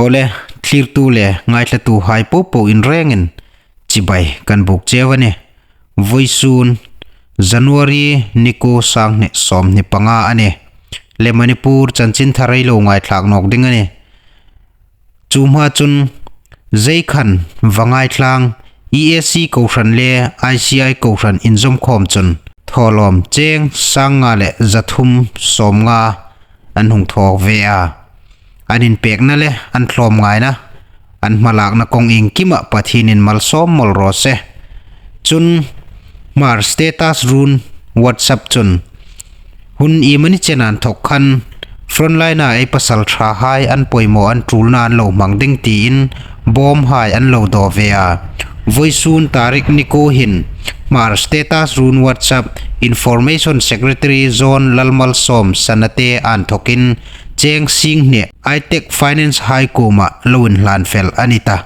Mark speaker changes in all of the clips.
Speaker 1: Ole clear tu le ngai tla tu hai po in rengin chibai kan buk chewani voisun January niko sang ne som ni panga ane le Manipur chanchin tharai lo ngai thlak nok ding ani chuma chun Zaikhan vangai thlang EAC Koshan le ICI Koshan inzom khom chun tholom cheng sanga le zathum somnga an hung thok ve a anin pekna le an thlom ngai na an malak na kong ing kima pathinin malsom mol rose chun mar status run WhatsApp chun hun imani chenan thok khan frontline a ei pasal tha hai an poimo an trulna an lo mangding ti in bom hai an lo do ve a voisun tarik niko hin mar status run WhatsApp information secretary zone lalmal som sanate an thokin cheng sing ne itech finance high koma loin lan fel anita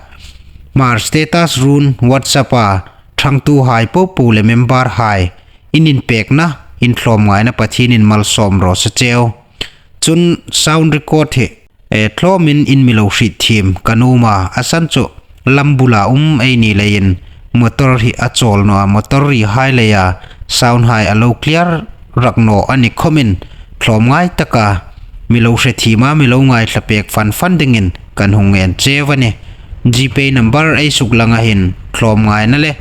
Speaker 1: mar status run WhatsApp a thang tu hai po le member hai inin pek na in thlom ngai na pathin in mal som ro sa cheu chun sound record he thlomin in milo hrit thim kanuma asan chu lambula ei ni lein motor hi achol no motor ri hai leya sound hai alo clear rakno ani khomin thlom ngai taka milo hre thima milo ngai thlapek funding in kan hungen chewani GPay number ei suklanga hin thlom ngai na le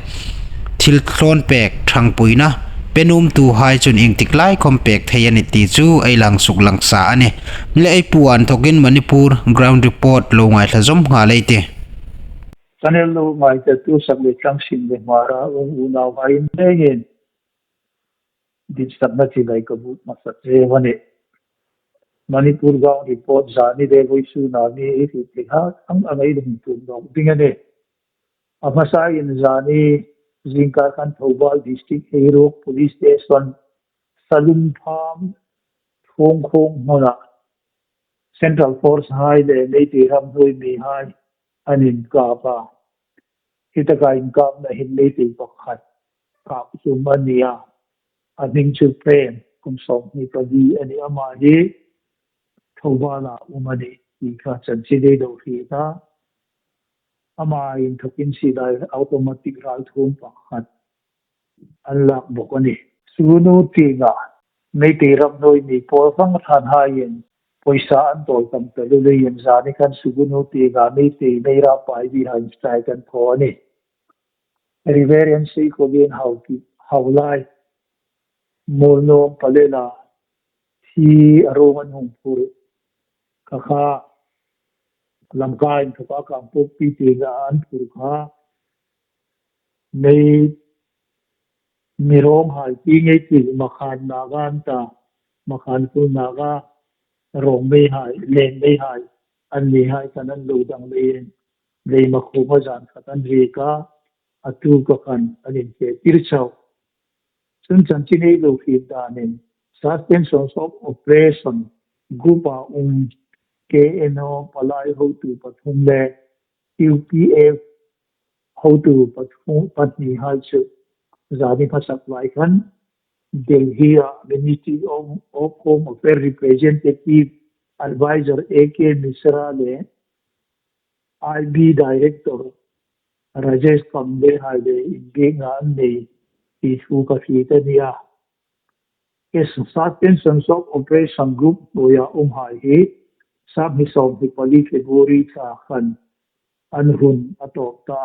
Speaker 1: thil thlon pek thang puina penum tu hai chun ing tiklai kompek thayani ti chu ei lang suklang sa ani le ei puan thokin Manipur ground report lo ngai thazom nga leite
Speaker 2: channel lo ngai te tu sakle chang sin le mara u na vai negin dit sabna chi lai ka bu ma sa che wani Manipur ground report zani de voi su na ni ti ti ha ang angai dum tu no dingane amasa in zani Zinka kan Thobal district hero police station Salum farm Khong Khong Mona Central Force High le Meitei Ram Hoi Mi High anin kapa itaka income na hin Meitei pakhat kap sumania aning chu prem kum som ni padi ani ama hi Thobala umani ika chanchide do hi ta ama in thokin si dai automatic ralthuom pakhat unlock bokani sunu tinga Meitei Ram Hoi Mi por phang than hayen poisa an tol kam telu le yen zani kan sugunu tinga Meitei meira pai bi han strai kan phoni reverence ko gen how lai molno palela thi aroman hung pur kakha lamkain thapa kam pok pi tinga an pur kha nei mirong hai pi ngei ti makhan nagan ta makhan pu naga rong mei hai len mei hai an ni hai kanan lo dang lein lei ma khu ma jan khatan ri ka atu ka kan anin ke tirchau sun chan chi nei lo fi da nen suspension of operation group a KNO palai ho tu pathum le UPF ho tu pathum patni hai chu zani phasak lai khan Delhi Ministry of Home Affairs Representative Advisor AK Misra le IB Director Rajesh Kamble Hale Inge ne Isu Kafitania is suspension of operation group boya hai hi sab hisom hi pali February ta khan anhun atop ta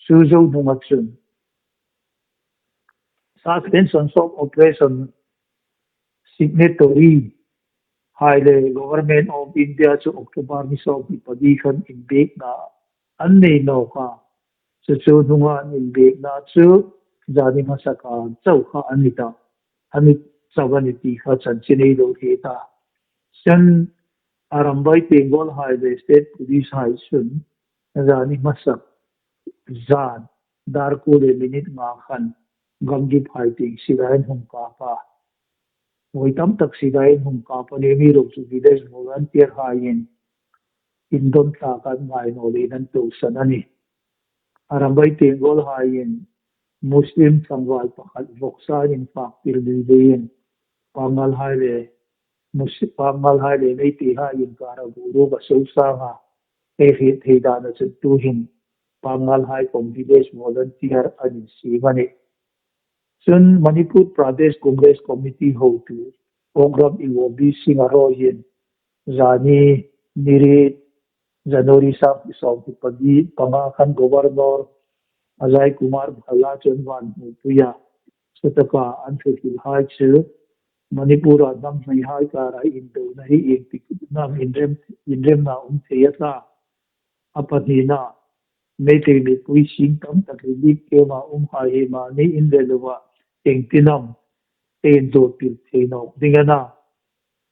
Speaker 2: suzo numachun suspension of operation signatory Highly Government of India to October miso padi khan in big na anne no ka chu dunga in big na chu jani masaka chau kha anita amit chawani ti kha chanchine do heta sen arambai bengal highway state police high sun jani masak zan dar ko le minute ma khan gamji fighting sigain hum ka pa Voitam taksiday hum kapane mi rok su vides volunteer hayin indom takan ngai noli nan to sanani arambay tengol hayin muslim sangwal pakhat voksan in faktir bilbeyin pangal haile muslim pangal haile nei ti hayin kara guru ba so sanga hit hidana to him pangal high from village volunteer and Sivani. Soon Manipur Pradesh Congress Committee hold to program iwobi singaroyin Zani Nirit Janori Sap Isong Pagi Pangakan Governor Ajay Kumar Bhala Chonwan Puya Sutaka Anthil Hai Chu Manipur Nam Mai Hai Kara Indo Nahi Nam Indrem Na Theata Apanina Meitei ni Puising Kam Takribi Kema Hai Ma Ni Indelua Tinam Ten Do Pil Teno Dingana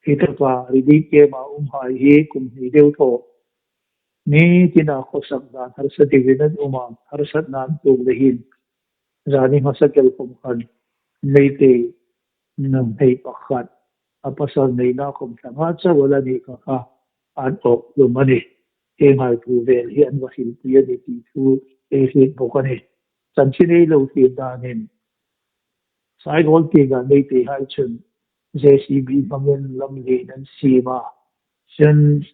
Speaker 2: Hitaka Ribi Kema Hai He Kum Hideu To Ni tina khosak dan harsat divinan umam harsat nan tu lehin zani masakel kumkan Meitei nam hei pakhat apasal nei na kum thanga cha wala ni ka ha an ok lumani he ngai tu vel hi an wasil puya ni ti thu e hi bokani chanchini lo ti danin sai gol ti ga Meitei hai chun JCB bangin lam le nan sima chen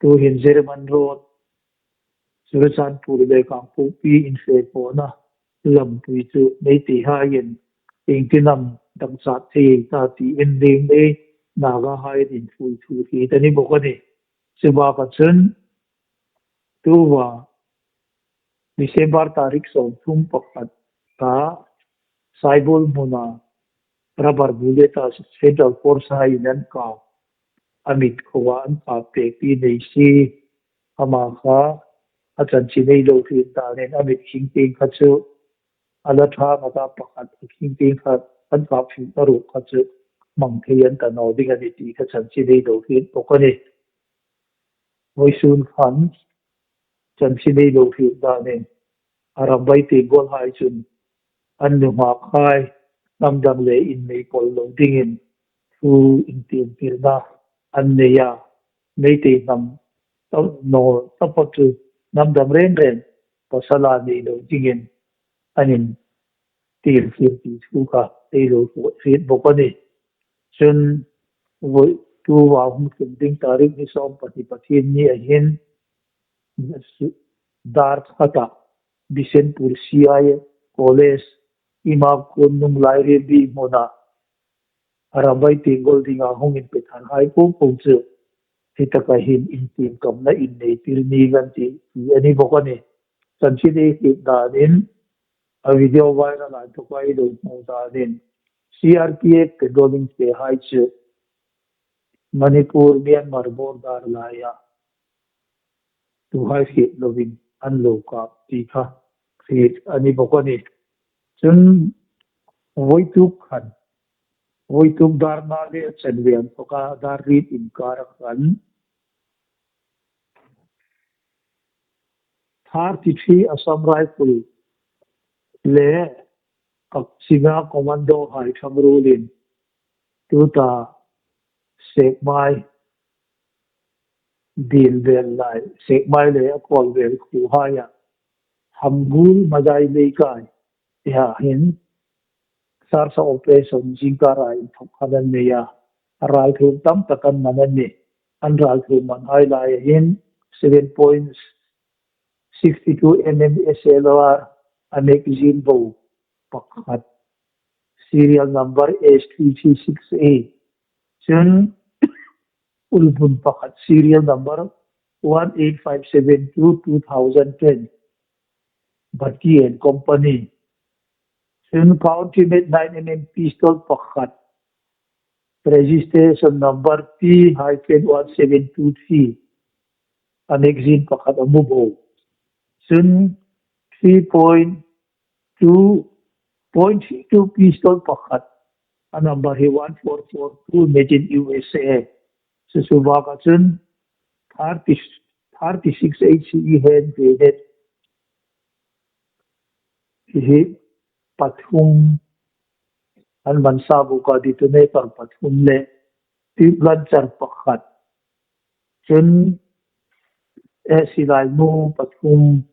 Speaker 2: tu hin German road Surat Purle Kampu Pi in Fepona, Lam Puitu, Meitei Hayen, Inkinam, Damsat Tati, Ending Day, Naga Hayen in Fuitu, Hitani Bokani, Subakatsun, Tuva, December Tarik Son, Tumpakat, Ta, Saibul Muna, Rabar Buletas, Central Force Hayen Ka, Amit Kawan, Pepi, Nisi, Amaka, Acan Chinay lo Danin Amit Hinting Katsu Alatha Mata Pakhat Hinting Kat An Kapsi Taru Katsu Mangkayan Tano Dinganiti Kacan Chinay lo Pokani Voisun Fan Chan Chinay lo Danin Arambay Tigol Haisun An Numak Hai Namdang Le in Maple lo Dingin Fu Intin Pirna An Neya Meitei Nam No Tapatu Namdam ren pasala ni lo jingin anin tir firti suka te lo fit bokani chun voi tu wa hum ding tarik ni som pati ni ahin dar khata Bisenpur CI college imam kun nung laire bi mona arabai tingol dinga hungin pethan hai ko pungchu hitaka hin intim kam na in nei tir ni ganti ani bokani Sanchidi Danin, a video viral at the Quaido Danin, CRPF Pedoling Pe Haichu, Manipur, Myanmar border Laya, to high hit loving, unloka, Tika, create Anibokoni. Soon, Voituk Darnale, Senvian, Toka, Darit in Karakan, 33 Assam Rifle Le Singa Commando High Chamrulin Tuta Sekmai Dil Vel Lai Sekmai Le Akol Vel Kuhaya Hambul Madai Leikai Ya Hin Sarsa Operation Jinkarai Tokhanan Neya ralthuom tam takan manani an ralthuom man highlight hin 7.62 mm SLR a magazine bow pakhat serial number S336A Chun Ulbun pakhat serial number 18572 2010 Bhatti and Company Chun County made 9 mm pistol pakhat registration number P-172T a magazine pakhat a mubo Chun 3.2 pistol pakhat a number 1442 made in USA Susubaka Chun 36 HCE hand grenade pathum an mansabu ka detonator pathum le lancer pakhat Chun silai mu pathum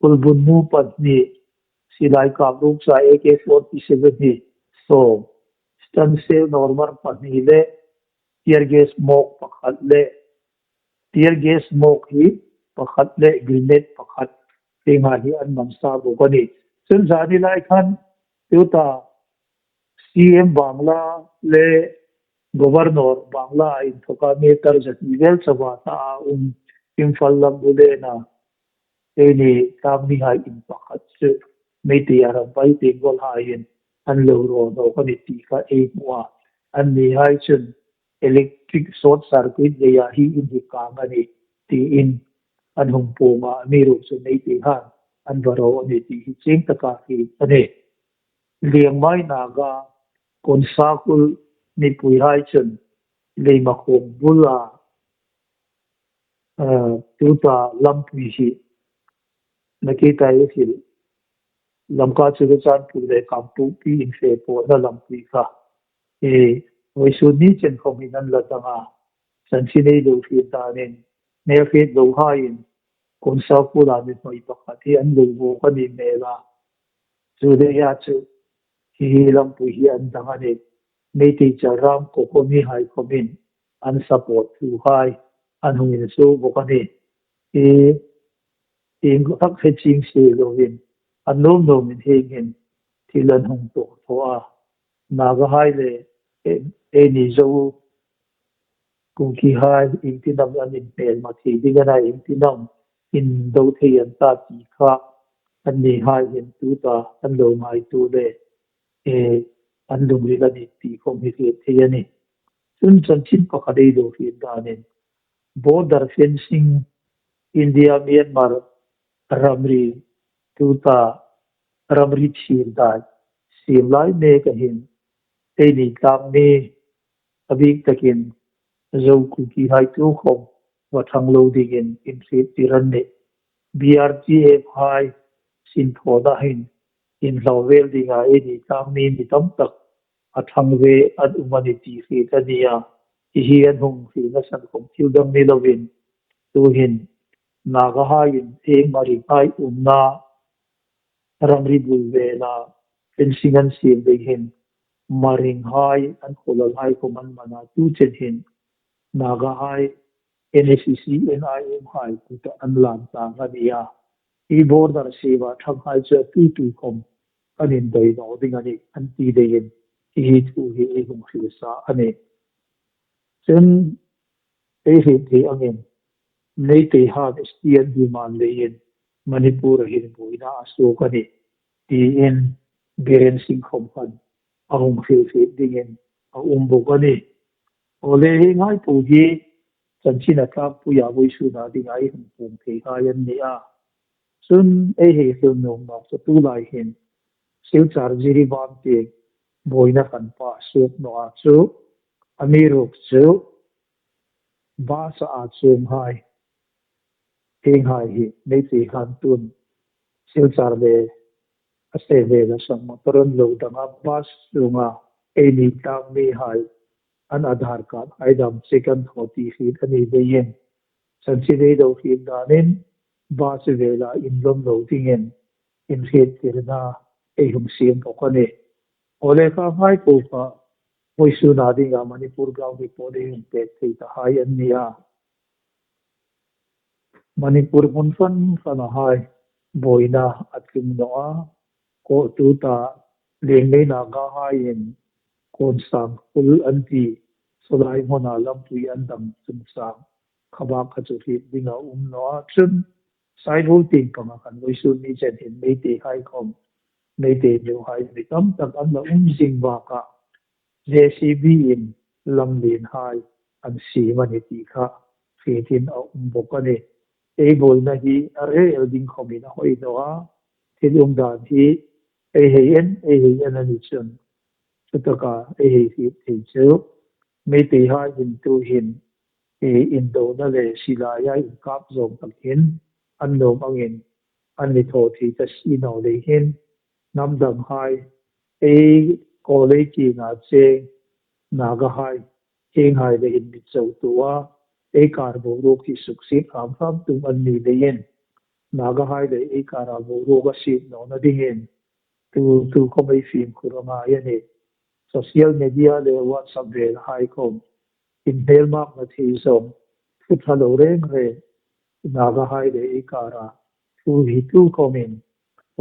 Speaker 2: ulbun mu patni silai kabruk sa AK-47 ni so stun cell normal patni le tear gas smoke pakhat le tear gas smoke hi pakhat le grenade pakhat tinga hi an man sa bo kani chun zani lai khan tuta CM Bangla le governor Bangla in thoka meter jati vel sawa ta imphal lam bule na eni kamni hai in pakhat se Meitei ara bai te gol hain an lo ro no kani ti ka e wa an ni hai chun electric short circuit le ya hi in hi ka ngani ti in an hung po ma mi ro chu Meitei han an varo ani ti hi ching ta ka hi ane liang mai na ga kon sakul ni pui hai chun le ma khom bula tuta lam pui hi na ki tai hi lam ka chu chan pu le kam pu pi in fe po na lam pui kha e wai su ni chen khom hi nan la ta nga san chi nei do fi ta nen ne fe do hai kon sakul la ni mai pa kha ti an lu bo ka ni me la chu de ya chu hi lam pu hi an dang ane Meitei charam ko ko mi hai ko min an support thu hai an hung in so bo ka ni e in tak he ching se lo win an nom nom min he gen thilan hung to tho a na ga hai le e ni zo ku ki hai in ti nam an in pel ma thi di ga na in ti nam in do the an ta ti kha an ni hai in tu ta an lo mai tu le e an lum ri la ni ti khom hi the yani chun chan chin pa khadei do hi danen border fencing India Myanmar ramri tuta ramri thir dai sim lai me ka hin te ni tam ni abik takin zo ku ki hai tu khom wa thang lo digin in fit tiran ne BRTF hai sin thoda hin in lawel dinga e ni tam ni mi tam tak a thang ve at humanity fi ta dia hi an hung fi na san khom thil dam ni lovin tu hin naga hain eng mari hai umna ramri bulvela fencing an sim de hin maring hai an kholal hai ko man mana tu chen hin naga hai NSCC NIM hai ku ta an lam ta ngania I border seva thang hai cha tu tu kom anin dai no ding ani an ti de yin hi tu hi e hung khil sa ane chen e hi thi angin nei te ha stian di man le yin Manipur hin buina aso kani ti in biren sing khom khan ahum khil fi dingen a umbo kani ole hi ngai pu hi chanchina ka pu ya voi su na ding ai hum pum the ha yan ni a sun e he hil no ma so tu lai hin sil char jiri bam te boina kan pa su no a chu amiruk chu ba sa a chum hai thing hai hi nei ti han tun sil char le ase ve la sam motoron lo danga bas lunga eni tam mi hai an Aadhaar card aidam second hoti feed ani de yen sanchide do feed danin bas vela in lom lo tingen in feed tirna e hum sim pokane ole ka hai ko ka moi su na dinga Manipur gaw ni pode hum pe thei ta hai an nia Manipur mun fan kana hai boina atim noa ko tu ta leng nei na ga hai in kon sang ful anti solai hona lam pui andam chum sang khaba kha chu hi dinga no chun sai hol tin kama kan loi su ni chen hin mei te hai kom mei te jo hai ni tam tak an la jing ba ka JCB in lam lin hai an si mani ti kha fi tin a bo ka ne e bol na hi are el ding khomi na hoi no a thil dan hi e he en ani chun Sutaka AAC Teacher, Meitei Ha in tu hin, in do na le sila ya in kap zong tak hin, an nom angin, an ni tho thi ta si no le hin, nam dam hai, ko le ki nga che, naga hai, heng hai le in mit zau tua, kar bo ro ki suk sit ham tum an ni le yin, naga hai le kar bo ro ga sit no na ding yin, tu ko mai film kurama yan social media le WhatsApp ve hai kom in bel mak na thi som phút hello reng re naga hai de ikara tu hi tu comment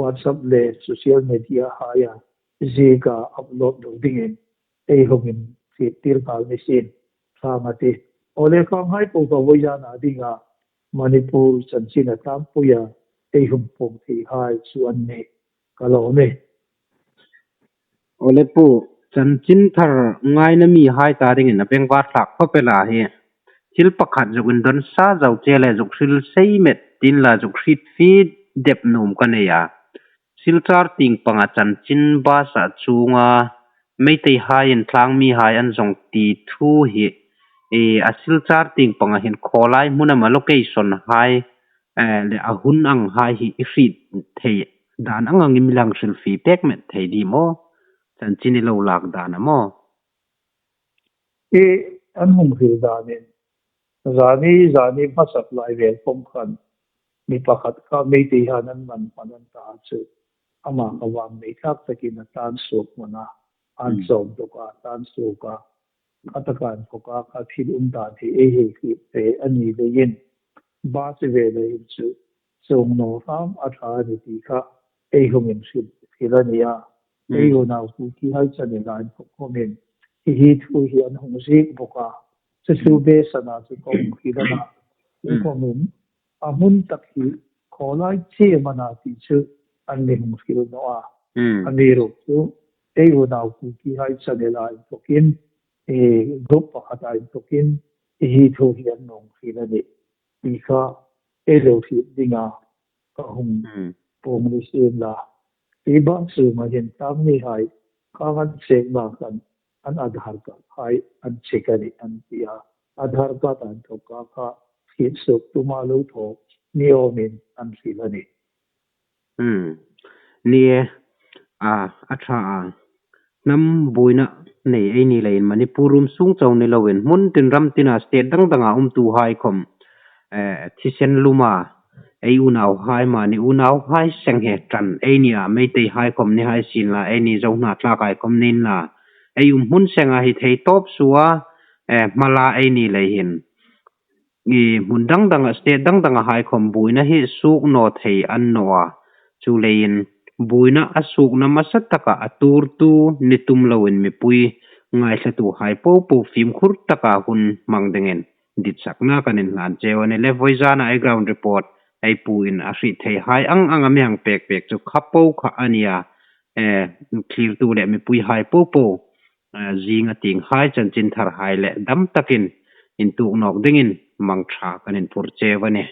Speaker 2: WhatsApp le social media haya ziga upload do dingin ei hongin fi tir kal machine thamati ole khang hai po ko voya na dinga Manipur chanchina tampuya ei hum pom thi hai chuan ne kalome
Speaker 1: ole pu chan chin thar ngai na mi hai ta ring in apeng ba thak pha pe la hi thil pakhat zuk in don sa zau che le zuk hril sei met tin la zuk hrit fi dep num ka ne ya silchar ting panga chan chin ba sa chunga meitei hai in thlang mi hai an zong ti thu hi e a silchar ting panga hin kholai munama location hai le a hun ang hai hi hrit thei dan angang im lang hril fi pek met thei di mo chan chini lo lak dana mo
Speaker 2: e an hum hil danin zani masak lai vel pom khan mi pakhat ka mei ti hanan man panan ta chu ama awam mei thak takin tan sok mana an som to ka tan so ka atakan ko ka kha thil da thi e he ki pe ani le yin ba se ve le yin chu song no ram a tha ni ti kha e hungin hilania e yo na ku ki hai chane lan ko men hi thu hi an hung si boka se su be sana chu ko hilana ko men amun takhi kholai che mana ti chu an le hung hil no a ani ro chu e yo na ku ki hai chane lan ko kin e group pakhat ai to kin hi thu hi an nong hilani ti kha e lo thi dinga ka hung pom ni sin la ti bang su ma hin tam ni hai ka gan check ba kan an adhar card hai an check ani an tia adhar card an to ka kha hit su tu ma lo tho ni o min an hilani
Speaker 1: nia a atha a nam buina nei ei ni lein manipurum sung chaw ni loin mun tin ram tina state dang danga tu hai khom thisen luma ei unaw hai ma ni unaw hai seng he tran ei nia meitei hai khom ni hai sin la ei ni zo na tla kai khom nin la ei mun senga hi thei top suwa mala ei ni leihin i mun dang danga state dang danga hai khom buina hi suk no thei an noa chu lein buina asuk na masataka atur tu nitum lawin mi pui ngai thatu hai po po film khur taka hun mangdengen ditsak na kanin lan chewani le voizana ai ground report ai puin a hri thei hai ang amyang pek pek chu khapo kha ania clear tu le mi pui hai po po zinga ting hai chan chin thar hai le dam takin in tu nok dingin mangtha kanin phur chewani